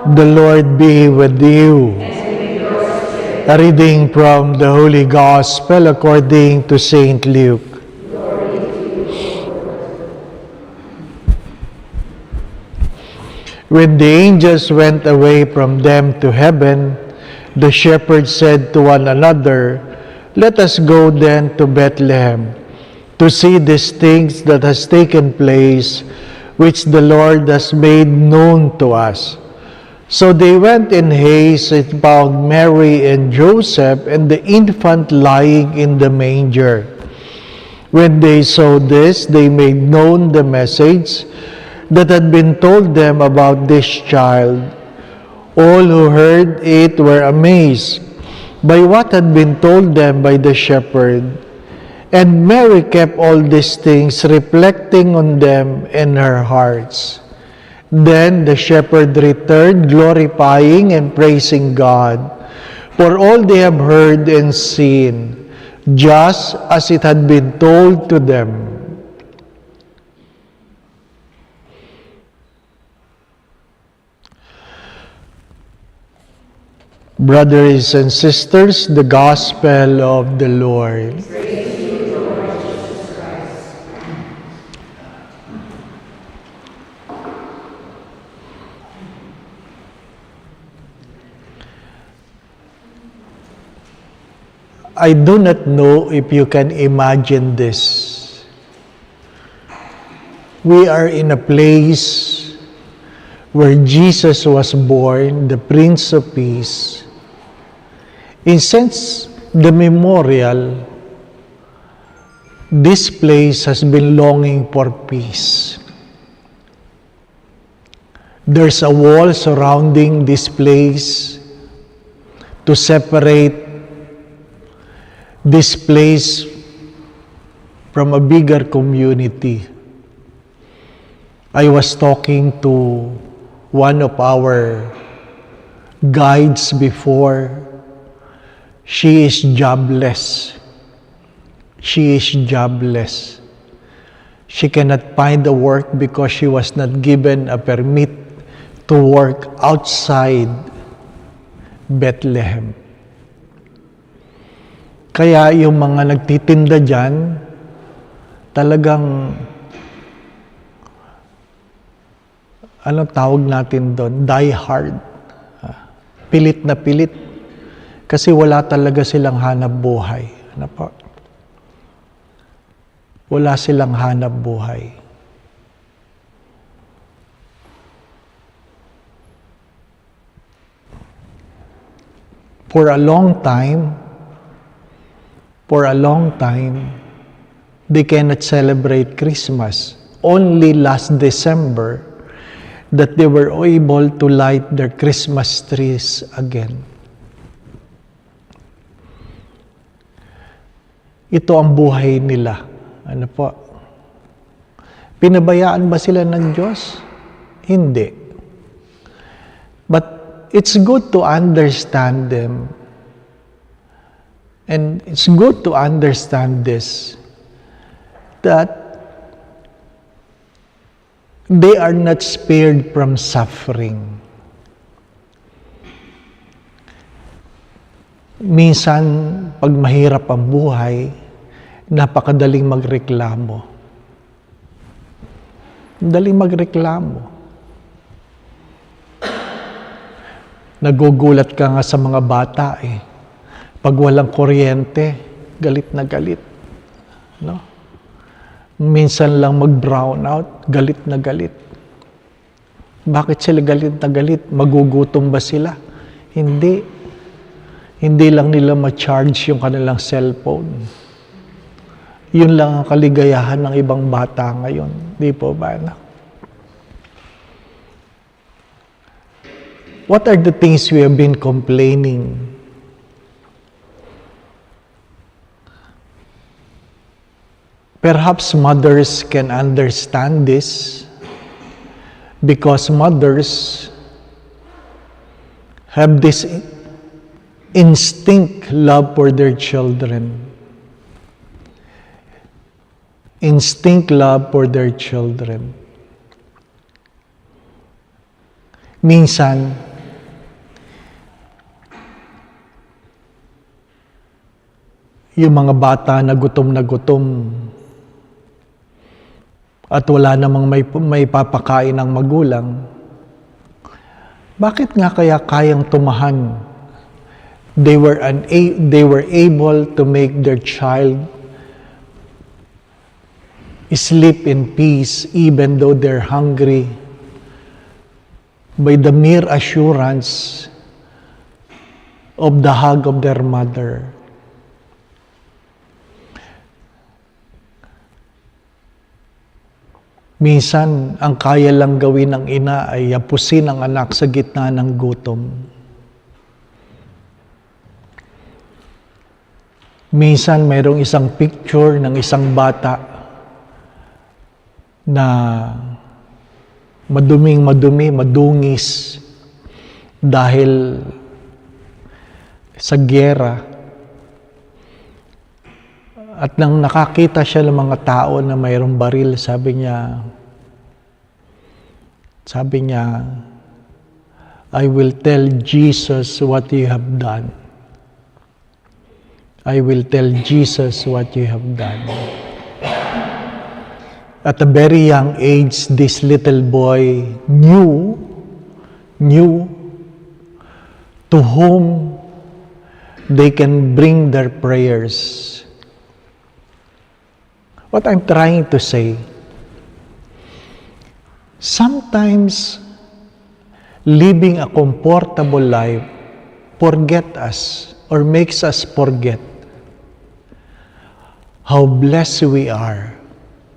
The Lord be with you. A reading from the Holy Gospel according to Saint Luke. When the angels went away from them to heaven, the shepherds said to one another, "Let us go then to Bethlehem, to see these things that has taken place, which the Lord has made known to us." So they went in haste and found Mary and Joseph and the infant lying in the manger. When they saw this, they made known the message that had been told them about this child. All who heard it were amazed by what had been told them by the shepherd. And Mary kept all these things, reflecting on them in her hearts. Then the shepherd returned, glorifying and praising God for all they have heard and seen, just as it had been told to them. Brothers and sisters, the Gospel of the Lord. I do not know if you can imagine this. We are in a place where Jesus was born, the Prince of Peace. In sense, the memorial, this place has been longing for peace. There's a wall surrounding this place to separate this place from a bigger community. I was talking to one of our guides before. She is jobless. She is jobless. She cannot find a work because she was not given a permit to work outside Bethlehem. Kaya yung mga nagtitinda dyan, talagang, anong tawag natin doon? Die hard. Pilit na pilit. Kasi wala talaga silang hanap buhay. Ano po? Wala silang hanap buhay. For a long time, they cannot celebrate Christmas. Only last December that they were able to light their Christmas trees again. Ito ang buhay nila. Ano po? Pinabayaan ba sila ng Diyos? Hindi. But it's good to understand them. And it's good to understand this, that they are not spared from suffering. Minsan, pag mahirap ang buhay, napakadaling magreklamo. Daling magreklamo. Nagugulat ka nga sa mga bata eh. Pag walang kuryente, galit na galit. No? Minsan lang mag-brown out, galit na galit. Bakit sila galit na galit? Magugutom ba sila? Hindi. Hindi lang nila ma-charge yung kanilang cellphone. Yun lang ang kaligayahan ng ibang bata ngayon. Di po ba, anak? What are the things we have been complaining? Perhaps mothers can understand this because mothers have this instinct love for their children. Instinct love for their children. Minsan, yung mga bata na gutom at wala namang may papakain ng magulang, bakit nga kaya kayang tumahan? They were able to make their child sleep in peace even though they're hungry by the mere assurance of the hug of their mother. Minsan, ang kaya lang gawin ng ina ay yapusin ang anak sa gitna ng gutom. Minsan, mayroong isang picture ng isang bata na madumi, madungis dahil sa gyera. At nang nakakita siya ng mga tao na mayroong baril, sabi niya, I will tell Jesus what you have done. I will tell Jesus what you have done. At a very young age, this little boy knew to whom they can bring their prayers. What I'm trying to say, sometimes living a comfortable life forget us or makes us forget how blessed we are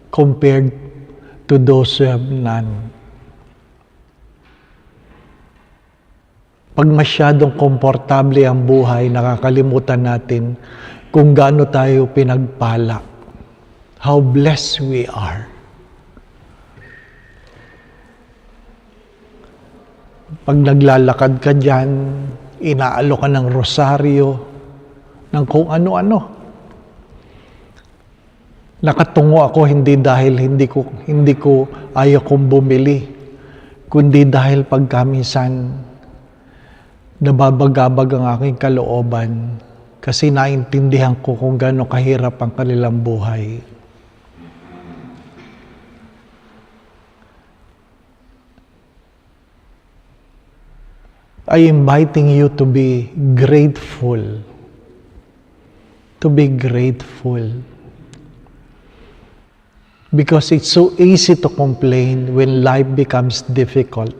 compared to those who have none. Pag masyadong komportable ang buhay, nakakalimutan natin kung gaano tayo pinagpala. How blessed we are. Pag naglalakad ka dyan, inaalo ka ng rosaryo, ng kung ano-ano. Nakatungo ako hindi dahil hindi ko ayaw kong bumili, kundi dahil pagkaminsan nababagabag ang aking kalooban kasi naintindihan ko kung gaano kahirap ang kanilang buhay. I inviting you to be grateful. To be grateful. Because it's so easy to complain when life becomes difficult.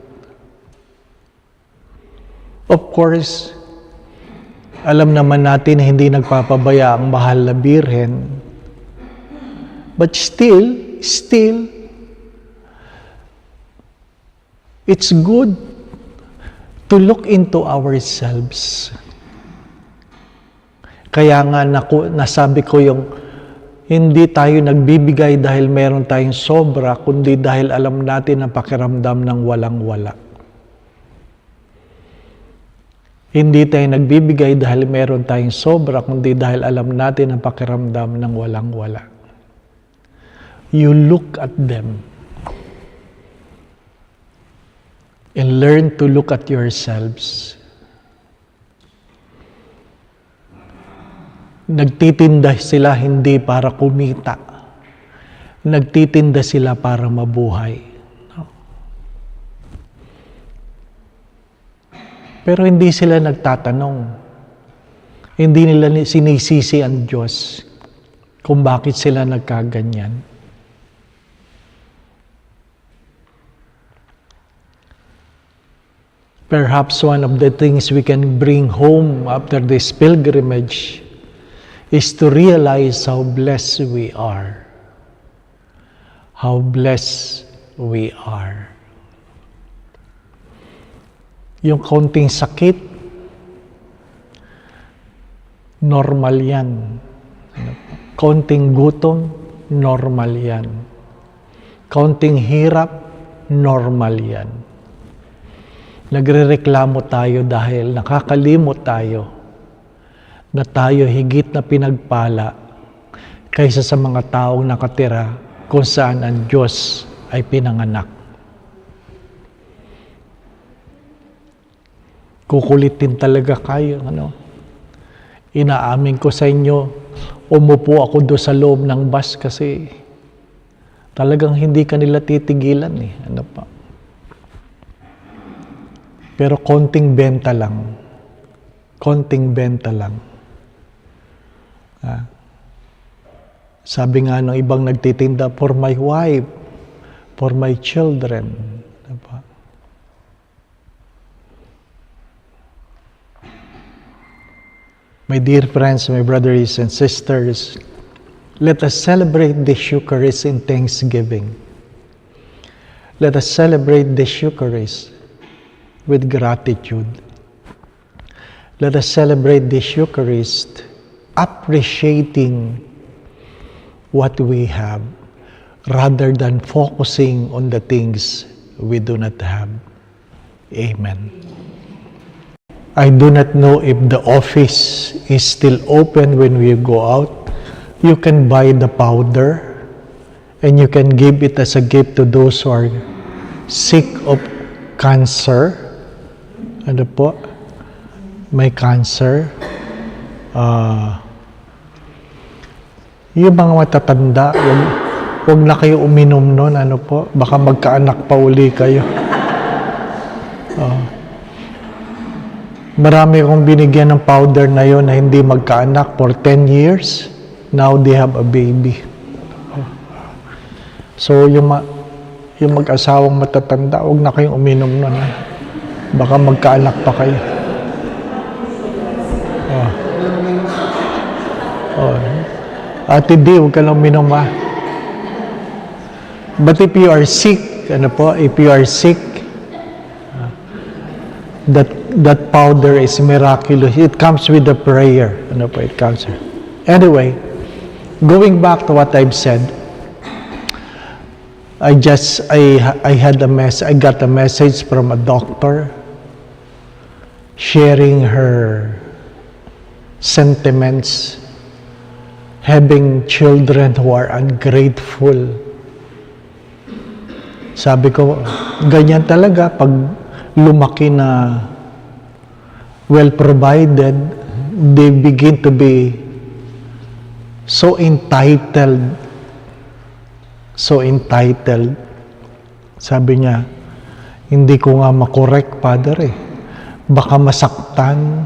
Of course, alam naman natin na hindi nagpapabaya ang mahal na Birhen. But still, it's good to look into ourselves. Kaya nga nasabi ko yung hindi tayo nagbibigay dahil meron tayong sobra, kundi dahil alam natin ang pakiramdam ng walang-wala. Hindi tayo nagbibigay dahil meron tayong sobra, kundi dahil alam natin ang pakiramdam ng walang-wala. You look at them and learn to look at yourselves. Nagtitinda sila hindi para kumita. Nagtitinda sila para mabuhay. Pero hindi sila nagtatanong. Hindi nila sinisisi ang Diyos kung bakit sila nagkaganyan. Perhaps one of the things we can bring home after this pilgrimage is to realize how blessed we are. How blessed we are. Yung kaunting sakit, normal yan. Kaunting gutom, normal yan. Kaunting hirap, normal yan. Nagrereklamo tayo dahil nakakalimot tayo na tayo higit na pinagpala kaysa sa mga taong nakatira kung saan ang Diyos ay pinanganak. Kukulitin talaga kayo. Inaamin ko sa inyo, umupo ako doon sa loob ng bus kasi talagang hindi ka nila titigilan eh. Ano pa? Pero konting benta lang. Konting benta lang. Sabi nga ng ibang nagtitinda, for my wife, for my children. Diba? My dear friends, my brothers and sisters, let us celebrate this Eucharist in thanksgiving. Let us celebrate this Eucharist with gratitude. Let us celebrate this Eucharist appreciating what we have rather than focusing on the things we do not have. Amen. I do not know if the office is still open when we go out. You can buy the powder and you can give it as a gift to those who are sick of cancer. Ano po? May cancer. Yung mga matatanda, huwag na kayo uminom nun. Ano po? Baka magkaanak pa uli kayo. Marami akong binigyan ng powder na yon na hindi magkaanak for 10 years. Now they have a baby. So yung mag-asawang matatanda, huwag na kayong uminom nun. Baka magkaanak pa kayo. Ate D, huwag ka lang uminom ha. But if you are sick, if you are sick, that powder is miraculous. It comes with the prayer. It comes. Anyway, going back to what I've said, I got a message from a doctor sharing her sentiments, having children who are ungrateful. Sabi ko, ganyan talaga pag lumaki na well provided, they begin to be so entitled. So entitled. Sabi niya, hindi ko nga makorek, Father eh. Baka masaktan,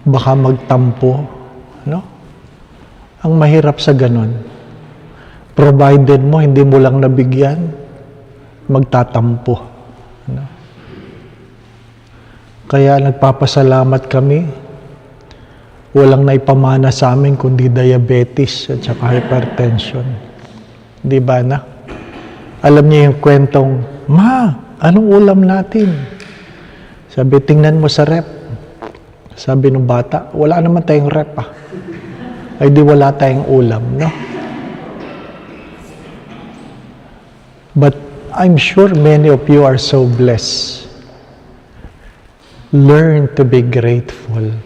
baka magtampo. No? Ang mahirap sa ganun, provided mo, hindi mo lang nabigyan, magtatampo. No? Kaya nagpapasalamat kami. Walang naipamana sa amin kundi diabetes at saka hypertension. Di ba na? Alam niyo yung kwentong, Ma, anong ulam natin? Sabi, tingnan mo sa rep. Sabi ng bata, wala naman tayong rep ah. Ay di wala tayong ulam, no? But I'm sure many of you are so blessed. Learn to be grateful.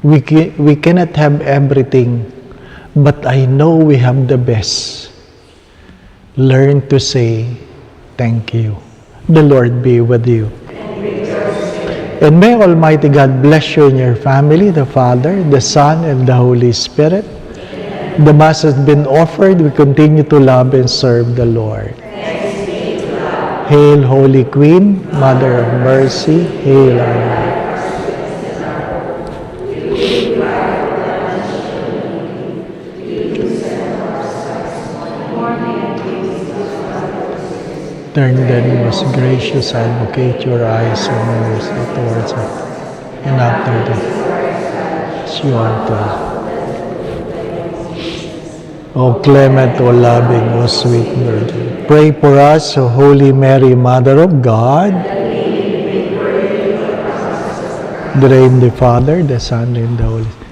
We cannot have everything, but I know we have the best. Learn to say thank you. The Lord be with you. And may Almighty God bless you and your family, the Father, the Son, and the Holy Spirit. The Mass has been offered. We continue to love and serve the Lord. Hail, Holy Queen, Mother of Mercy, hail our life. Turn then, most gracious Advocate, your eyes of mercy towards us, and after that, you unto us. O clement, O loving, O sweet Virgin, pray for us, O Holy Mary, Mother of God. In the name of the Father, the Son, and the Holy Spirit.